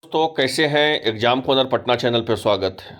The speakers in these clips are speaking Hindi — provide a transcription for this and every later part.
दोस्तों कैसे हैं। एग्जाम कॉर्नर पटना चैनल पर स्वागत है।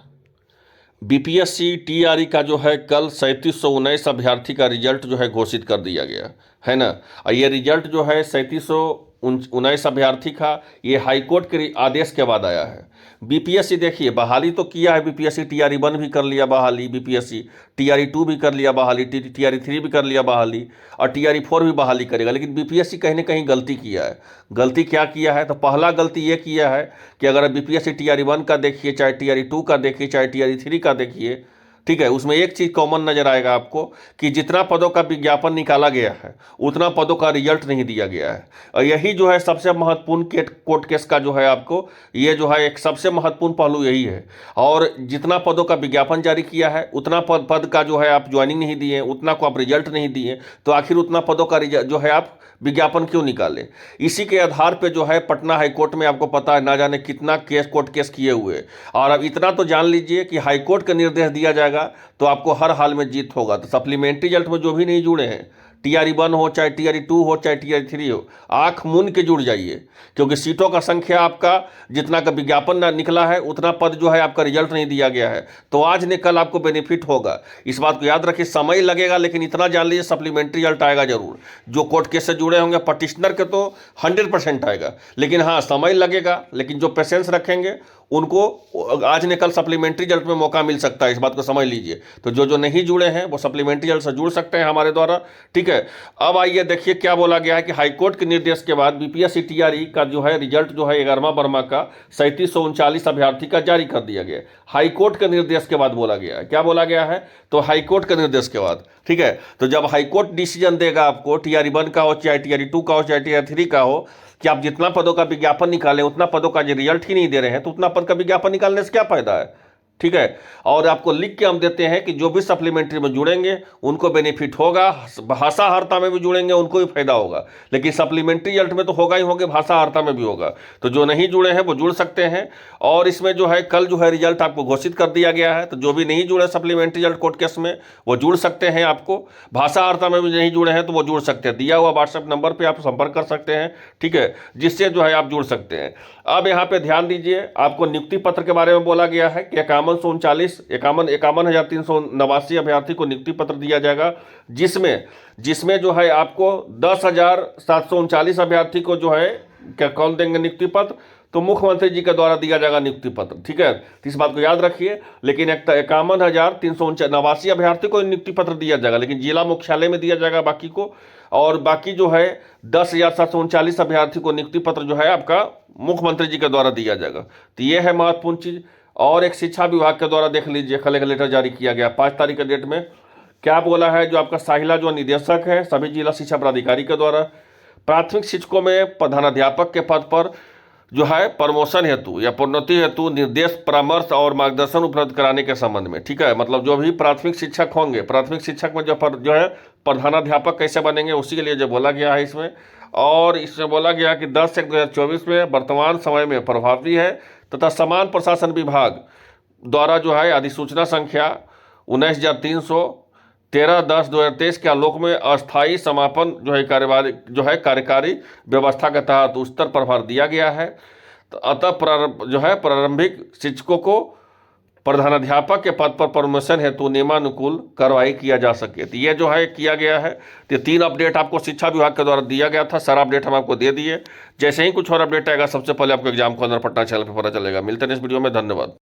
बीपीएससी टीआरई का जो है कल 3719 अभ्यर्थी का रिजल्ट जो है घोषित कर दिया गया है ना। और ये रिजल्ट जो है 3719 अभ्यर्थी का ये हाईकोर्ट के आदेश के बाद आया है। बीपीएससी देखिए बहाली तो किया है, बीपीएससी टीआरई 1 भी कर लिया बहाली, बीपीएससी टीआरई 2 भी कर लिया बहाली, टीआरई 3 भी कर लिया बहाली और टीआरई 4 भी बहाली करेगा। लेकिन बीपीएससी कहीं ना कहीं गलती किया है। गलती क्या किया है? तो पहला गलती ये किया है कि अगर बीपीएससी टीआरई 1 का देखिए, चाहे टीआरई 2 का देखिए, चाहे टीआरई 3 का देखिए, ठीक है, उसमें एक चीज़ कॉमन नजर आएगा आपको कि जितना पदों का विज्ञापन निकाला गया है उतना पदों का रिजल्ट नहीं दिया गया है। और यही जो है सबसे महत्वपूर्ण कोर्ट केस का जो है आपको ये जो है एक सबसे महत्वपूर्ण पहलू यही है। और जितना पदों का विज्ञापन जारी किया है उतना पद का जो है आप ज्वाइनिंग नहीं दिए, उतना को आप रिजल्ट नहीं दिए, तो आखिर उतना पदों का जो है आप विज्ञापन क्यों निकाले? इसी के आधार पे जो है पटना हाईकोर्ट में आपको पता है ना जाने कितना कोर्ट केस किए हुए। और अब इतना तो जान लीजिए कि हाईकोर्ट का निर्देश दिया जाएगा तो आपको हर हाल में जीत होगा। तो सप्लीमेंट्री रिजल्ट में जो भी नहीं जुड़े हैं, टीआरई 1 हो, चाहे टीआरई 2 हो, चाहे टीआरई 3 हो, आंख मूंद के जुड़ जाइए, क्योंकि सीटों का संख्या आपका जितना का विज्ञापन ना निकला है उतना पद जो है आपका रिजल्ट नहीं दिया गया है। तो आज ने कल आपको बेनिफिट होगा, इस बात को याद रखिए। समय लगेगा लेकिन इतना जान लीजिए सप्लीमेंट्री रिजल्ट आएगा जरूर। जो कोर्ट केस से जुड़े होंगे पटिशनर के तो 100% आएगा, लेकिन हाँ समय लगेगा। लेकिन जो पेशेंस रखेंगे उनको आज ने कल सप्लीमेंट्री रिजल्ट में मौका मिल सकता है, इस बात को समझ लीजिए। तो जो नहीं जुड़े हैं वो सप्लीमेंट्री रिजल्ट से जुड़ सकते हैं हमारे द्वारा, ठीक है। अब आइए देखिए क्या बोला गया है कि हाईकोर्ट के निर्देश के बाद बीपीएससी टीआरई का जो है रिजल्ट जो है 11वां बर्मा का 3739 अभ्यर्थी का जारी कर दिया गया। हाईकोर्ट के निर्देश के बाद बोला गया है। क्या बोला गया है? तो हाईकोर्ट के निर्देश के बाद, ठीक है। तो जब हाईकोर्ट डिसीजन देगा आपको, टीआरई 1 का हो, चाहे टीआरई 2 का हो, चाहे टीआरई 3 का हो, कि आप जितना पदों का विज्ञापन निकालें उतना पदों का जो रिजल्ट ही नहीं दे रहे हैं, तो उतना पद का विज्ञापन निकालने से क्या फायदा है, ठीक है। और आपको लिख के हम देते हैं कि जो भी सप्लीमेंट्री में जुड़ेंगे उनको बेनिफिट होगा, भाषा हर्ता में भी जुड़ेंगे उनको भी फायदा होगा। लेकिन सप्लीमेंट्री रिजल्ट में तो होगा ही होगा, भाषा हर्ता में भी होगा। तो जो नहीं जुड़े हैं वो जुड़ सकते हैं। और इसमें जो है कल जो है रिजल्ट आपको घोषित कर दिया गया है। तो जो भी नहीं जुड़े सप्लीमेंट्री रिजल्ट कोर्ट केस में वो जुड़ सकते हैं। आपको भाषा हर्ता में भी नहीं जुड़े हैं तो वो जुड़ सकते हैं। दिया हुआ व्हाट्सएप नंबर पर आप संपर्क कर सकते हैं, ठीक है, जिससे जो है आप जुड़ सकते हैं। अब यहाँ पे ध्यान दीजिए, आपको नियुक्ति पत्र के बारे में बोला गया है कि 51,389 अभ्यर्थी को नियुक्ति पत्र दिया जाएगा, जिसमें जो है आपको 10,739 अभ्यर्थी को जो है क्या कौन देंगे नियुक्ति पत्र? तो मुख्यमंत्री जी के द्वारा दिया जाएगा नियुक्ति पत्र, ठीक है। तो इस बात को याद रखिए। लेकिन 51,389 अभ्यर्थी को नियुक्ति पत्र दिया जाएगा, लेकिन जिला मुख्यालय में दिया जाएगा बाकी को। और बाकी जो है 10,739 अभ्यर्थी को नियुक्ति पत्र जो है आपका मुख्यमंत्री जी के द्वारा दिया जाएगा। तो ये है महत्वपूर्ण चीज। और एक शिक्षा विभाग के द्वारा देख लीजिए, कल एक लेटर जारी किया गया 5 तारीख के डेट में। क्या बोला है? जो आपका साहिला जो निदेशक है सभी जिला शिक्षा पदाधिकारी के द्वारा प्राथमिक शिक्षकों में प्रधानाध्यापक के पद पर जो है प्रमोशन हेतु या प्रोन्नति हेतु निर्देश, परामर्श और मार्गदर्शन उपलब्ध कराने के संबंध में, ठीक है। मतलब जो भी प्राथमिक शिक्षक होंगे, प्राथमिक शिक्षक में जो है प्रधानाध्यापक कैसे बनेंगे उसी के लिए जो बोला गया है इसमें। और इसमें बोला गया कि 10/1/2024 में वर्तमान समय में प्रभावी है तथा समान प्रशासन विभाग द्वारा जो है अधिसूचना संख्या 19,313/10/2023 के आलोक में अस्थायी समापन जो है कार्यकारी व्यवस्था के तहत उच्चतर प्रभार दिया गया है। तो अतः प्रारंभिक शिक्षकों को प्रधानाध्यापक के पद पर प्रमोशन हेतु नियमानुकूल कार्रवाई किया जा सके। तो ये जो है किया गया है। तो 3 अपडेट आपको शिक्षा विभाग के द्वारा दिया गया था, सारा अपडेट हम आपको दे दिए। जैसे ही कुछ और अपडेट आएगा सबसे पहले आपको एग्जाम कॉर्नर पटना चैनल पर पता चलेगा। मिलते हैं इस वीडियो में, धन्यवाद।